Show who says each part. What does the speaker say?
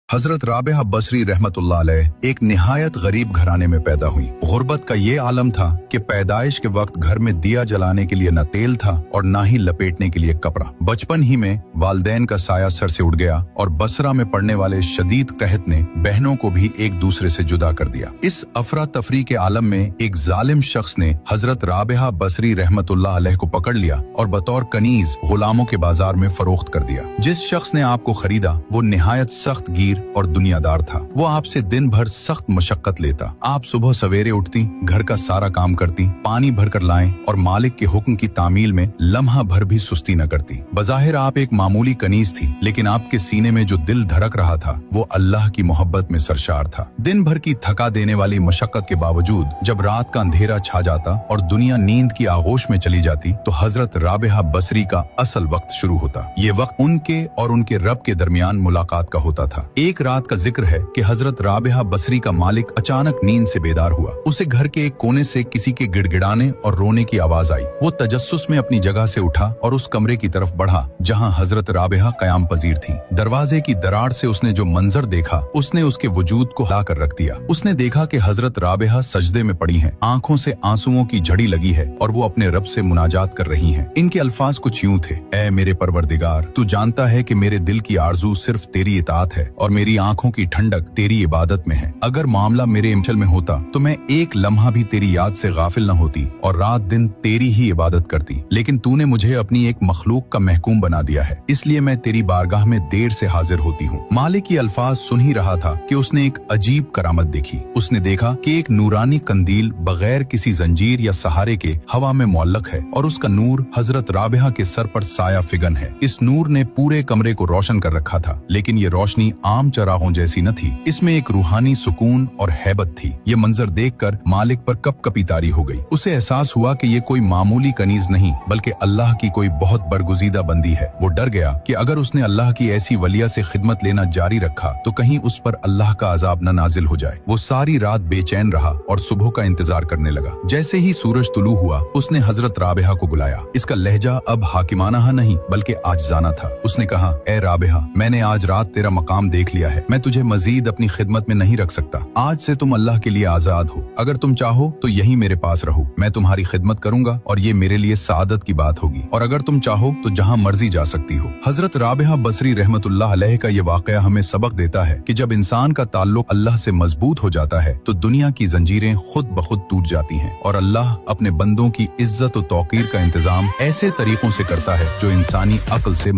Speaker 1: हजरत राबिया बसरी रहमतुल्लाह अलैह एक निहायत गरीब घराने में पैदा हुई। गुर्बत का ये आलम था कि पैदाइश के वक्त घर में दिया जलाने के लिए न तेल था और न ही लपेटने के लिए कपड़ा। बचपन ही में वालदैन का साया सर से उड़ गया और बसरा में पड़ने वाले शदीद कहत ने बहनों को भी एक दूसरे से जुदा कर दिया। इस अफरा तफरी के आलम में एक जालिम शख्स ने हजरत राबिया बसरी रहमतुल्लाह अलैह को पकड़ लिया और बतौर कनीज गुलामों के बाजार में फरोख्त कर दिया। जिस शख्स ने आपको खरीदा वो निहायत सख्त गिर और दुनियादार था। वो आपसे दिन भर सख्त मशक्कत लेता। आप सुबह सवेरे उठती, घर का सारा काम करती, पानी भरकर लाएं और मालिक के हुक्म की तामील में लम्हा भर भी सुस्ती न करती। बज़ाहिर आप एक मामूली कनीज थी, लेकिन आपके सीने में जो दिल धड़क रहा था वो अल्लाह की मोहब्बत में सरशार था। दिन भर की थका देने वाली मशक्कत के बावजूद जब रात का अंधेरा छा जाता और दुनिया नींद की आगोश में चली जाती तो हजरत राबिया बसरी का असल वक्त शुरू होता। ये वक्त उनके और उनके रब के दरमियान मुलाकात का होता था। एक रात का जिक्र है कि हजरत राबिया बसरी का मालिक अचानक नींद से बेदार हुआ। उसे घर के एक कोने से किसी के गिड़गिड़ाने और रोने की आवाज आई। वो तजस्सुस में अपनी जगह से उठा और उस कमरे की तरफ बढ़ा जहां हजरत राबिया कयाम पजीर थी। दरवाजे की दरार से उसने जो मंजर देखा उसने उसके वजूद को हिला कर रख दिया। उसने देखा कि हजरत राबिया सजदे में पड़ी हैं, आंखों से आंसुओं की झड़ी लगी है और वो अपने रब से मुनाजात कर रही हैं। इनके अल्फाज कुछ यूं थे, ऐ मेरे परवरदिगार, तू जानता है कि मेरे दिल की आरजू सिर्फ तेरी इताअत है और मेरी आंखों की ठंडक तेरी इबादत में है। अगर मामला मेरे इम्चल में होता तो मैं एक लम्हा भी तेरी याद से गाफिल न होती और रात दिन तेरी ही इबादत करती, लेकिन तूने मुझे अपनी एक मखलूक का महकूम बना दिया है, इसलिए मैं तेरी बारगाह में देर से हाजिर होती हूँ। मालिक की अल्फाज सुन ही रहा था कि उसने एक अजीब करामत देखी। उसने देखा कि एक नूरानी कंदील बगैर किसी जंजीर या सहारे के हवा में मुअल्लक है और उसका नूर हजरत राबिया के सर पर साया फिगन है। इस नूर ने पूरे कमरे को रोशन कर रखा था, लेकिन ये रोशनी आम चरागों जैसी न थी। इसमें एक रूहानी सुकून और हैबत थी। ये मंजर देखकर मालिक पर कपकपी तारी हो गई। उसे एहसास हुआ कि ये कोई मामूली कनीज नहीं बल्कि अल्लाह की कोई बहुत बरगुजीदा बंदी है। वो डर गया कि अगर उसने अल्लाह की ऐसी वलिया से खिदमत लेना जारी रखा तो कहीं उस पर अल्लाह का अजाब न नाजिल हो जाए। वो सारी रात बेचैन रहा और सुबह का इंतजार करने लगा। जैसे ही सूरज तुलू हुआ उसने हजरत राबिया को बुलाया। इसका लहजा अब हाकिमाना नहीं बल्कि आजिज़ाना था। उसने कहा, ए राबिया, मैंने आज रात तेरा मकाम देख लिया है। मैं तुझे मजीद अपनी खिदमत में नहीं रख सकता। आज से तुम अल्लाह के लिए आजाद हो। अगर तुम चाहो तो यहीं मेरे पास रहो, मैं तुम्हारी खिदमत करूंगा और ये मेरे लिए सादत की बात होगी, और अगर तुम चाहो तो जहां मर्जी जा सकती हो। हजरत राबिया बसरी रहमतुल्लाह अलैह का ये वाकया हमें सबक देता है कि जब इंसान का ताल्लुक अल्लाह से मजबूत हो जाता है तो दुनिया की जंजीरें खुद ब खुद टूट जाती हैं और अल्लाह अपने बंदों की इज्जत और तौकीर का इंतजाम ऐसे तरीकों से करता है जो इंसानी अक्ल से